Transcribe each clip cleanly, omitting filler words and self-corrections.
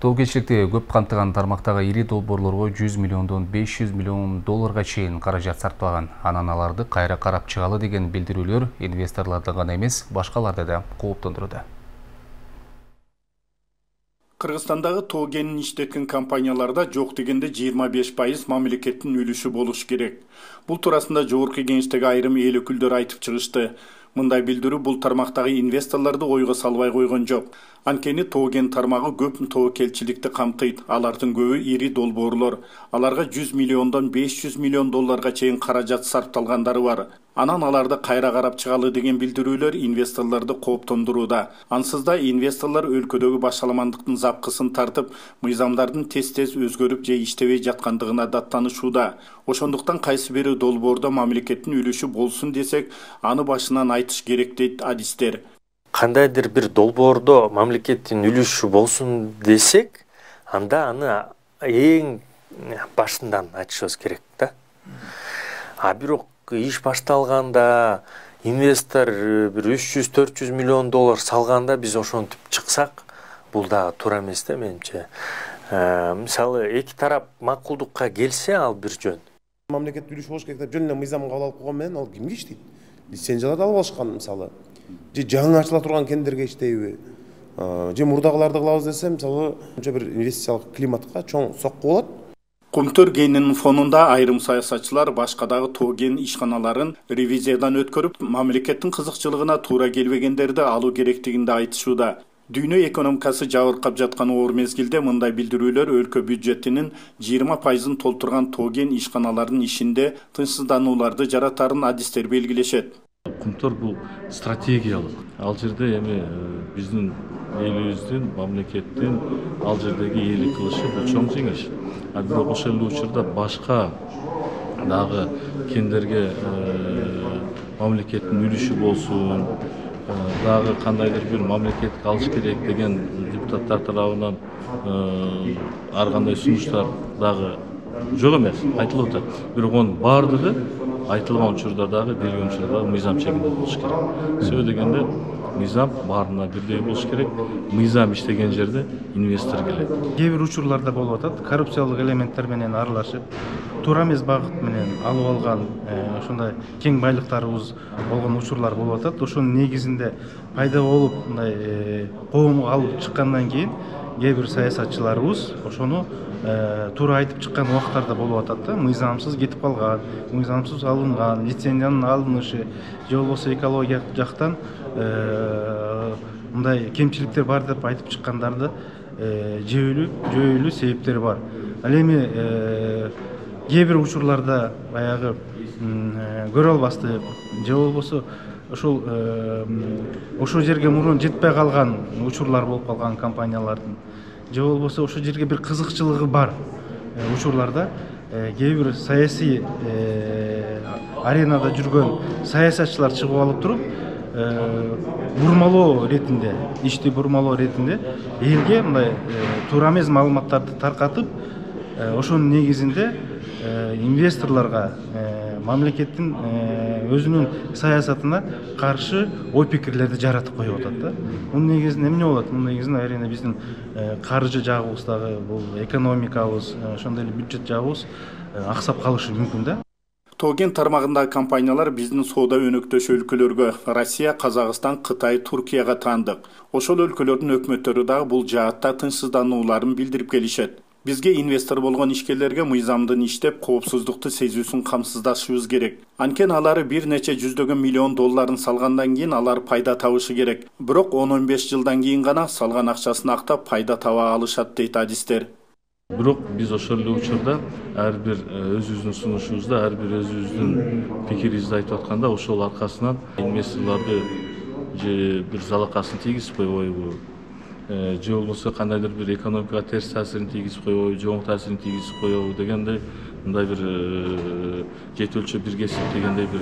Тобокелчиликти көп камтыган тармактагы ири долбоорлорго 100 миллиондон 500 миллион долларга чейин каражат сарпталган. Анан аларды кайра карап чыгалы деген билдирүүлөр инвесторлорду гана эмес, башкаларды да кооптондуруда. Кыргызстандагы тоо кенин иштеткен компанияларда жок дегенде 25% мамлекеттин үлүшү болуш керек. Бул туурасында жогорку кеңештеги айрым эл өкүлдөрү айтып чыгышты. Мындай билдирүү бул тармактагы инвесторлорду ойго салбай койгон жок. Анткени тоо кен тармагы көп тобокелчиликти камтыйт. Алардын көбү ири долбоорлор. Аларга 100 миллиондон 500 миллион долларга чейин каражат сарпталгандары бар. Анан аларды кайра карап чыгалы деген билдирүүлөр инвесторлорду кооптондурууда. Ансыз да инвесторлор өлкөдөгү башаламандыктын запкысын тартып, мыйзамдардын тез өзгөрүп же иштебей жаткандыгына даттанышууда. Ошондуктан кайсы бир долбоордо мамлекеттин үлүшү болсун десек, аны башынан айтыш керек дейт адистер. Кандайдыр бир долбоордо мамлекеттин үлүшү болсун десек, анда аны эң башынан айтышыбыз керек да. А бирок иш башталганда инвестор бир 300-400 миллион доллар салганда биз ошентип чыксак, бул да туура эмес да менимче. Мисалы эки тарап макулдукка келсе ал бир жөн. Мамлекет үлүш болуш керек деп жөн эле мыйзам кабыл алып койгон менен ал кимге иштейт? Лицензияларды алып алышкан мисалы. Же жаңы ачыла турган кендерге иштейби? Же мурдагыларды кылабыз десе, мисалы, бир инвестициялык климатка чоң сокку болот. Кумтөр кенинин фонунда айрым саясатчылар башкадагы тоо кен ишканаларын ревизиядан өткөрүп, мамлекеттин кызыкчылыгына туура келбегендерди алуу керектигинде айтышууда. Дүйнө экономикасы жабыркап жаткан оор мезгилде мындай билдирүүлөр өлкө бюджетинин 20%-ын толтурган тоо кен ишканаларынын ишинде тынчсызданууларды жаратарын адистер белгилешет. Кумтөр бул стратегиялык. Ал жерде эми биздин элибиздин, мамлекеттин ал жердеги ээлик кылышы бул чоң жеңиш. А бирок ошол эле учурда башка дагы кендерге мамлекеттин үлүшү болсун, дагы кандайдыр бир мамлекет алыш керек деген депутаттар тарабынан ар кандай сунуштар дагы жок эмес, айтылып атат. Бирок онун бардыгы айтылган учурдардагы, берилген учурдагы мыйзам чегинде болуш керек. Себеби дегенде мыйзам баарына бирдей болуш керек. Мыйзам иштеген жерде инвестор келет. Кээ бир учурларда болуп атат, коррупциялык элементтер менен аралашып, туура эмес багыт менен алып алган ошондой кең байлыктарыбыз болгон учурлар болуп атат. Ошонун негизинде пайда болуп, мындай коомго алып чыккандан кийин кээ бир саясатчыларыбыз ошону туура айтып чыккан убактарда болуп атат да, мыйзамсыз кетип калган, мыйзамсыз алынган, лицензиянын алынышы, же болбосо экология жактан мындай кемчиликтер бар деп айтып чыккандарды жөөйлүү себептери бар. Ал эми кээ бир учурларда баягы көрө албастык, же болбосо ошол жерге мурун жетпей калган учурлар болуп калган компаниялардын, же болбосо ошол жерге бир кызыкчылыгы бар учурларда кээ бир саясий аренада жүргөн саясатчылар чыгып алып туруп, бурмалоо ретинде, ишти бурмалоо ретинде элге мындай туура эмес маалыматтарды таркатып, ошонун негизинде инвесторлорго мамлекеттин өзүнүн саясатына каршы ой пикирлерди жаратып коюп атат да. Мунун негизинде эмне болот? Мунун негизинде айрыйна биздин каржы жагыбыздагы, бул экономикабыз, ошондой эле бюджет жагыбыз аксап калышы мүмкүн да. Тоо кен тармагындагы компаниялар биздин соода өнөктөш өлкөлөргө Россия, Казакстан, Кытай, Туркияга таандык. Ошол өлкөлөрдүн өкмөттөрү дагы бул жаатта тынчсызданууларын билдирип келишет. Бизге инвестор болгон ишкерлерге мыйзамдын иштеп, коопсуздукту сезүүсүн камсыздашыбыз керек. Анткени алары бир нече жүздөгөн миллион долларын салгандан кийин алар пайда табышы керек. Бирок 10-15 жылдан кийин гана салган акчасын актап пайда таба алышат дейт адистер. Бирок биз ошол эле учурда ар бир өзүбүздүн сунушубузда, ар бир өзүбүздүн пикирибизди айтып атканда, ошол аркасынан инвесторлорду же бир залакасын тийгизип койбойбу, же болбосо кандайдыр бир экономикага терс таасирин тийгизип койбойбу, же оң таасирин тийгизип койбойбу дегендей мындай бир жет өлчөп бир кесип дегендей бир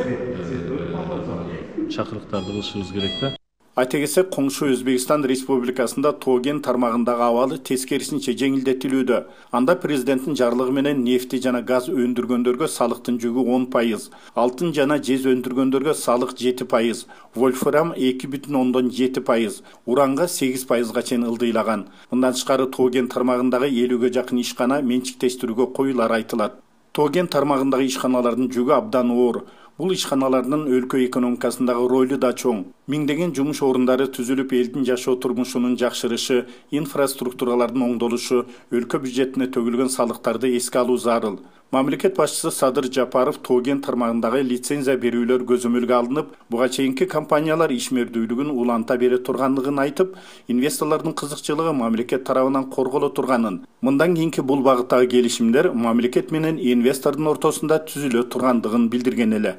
чакырыктарды кылышыбыз керек да. Айтегесе коңшу Өзбекстан Республикасында Тоген тармагындагы абалы тескерисинче жеңилдетилүүдө. Анда президенттин жарлыгы менен нефти жана газ өндүргөндөргө салыктын жүгү 10%, алтын жана жез өндүргөндөргө салык 7%, вольфрам 2,7%, уранга 8%га чейин ылдыйлаган. Мындан тышкары Тоген тармагындагы 50ге жакын ишкана менчиктештирүүгө коюлары айтылат. Тоген тармагындагы ишканалардын жүгү абдан оор. Бул ишканалардын өлкө экономикасындагы ролу да чоң. Миңдеген жумуш орундары түзүлүп, элдин жашоо турмушунун жакшырышы, инфраструктуралардын оңдолушу, өлкө бюджетине төгүлгөн салыктарды эске алуу зарыл. Мамлекет башчысы Садыр Жапаров Тоген тармагындагы лицензия берүүлөр көзөмөлгө алынып, буга чейинки компаниялар ишмердүүлүгүн уланта бере тургандыгын айтып, инвесторлордун кызыкчылыгы мамлекет тарабынан корголо турганын, мындан кийинки бул багыттагы келишимдер мамлекет менен инвестордун ортосунда түзүлө тургандыгын билдирген эле.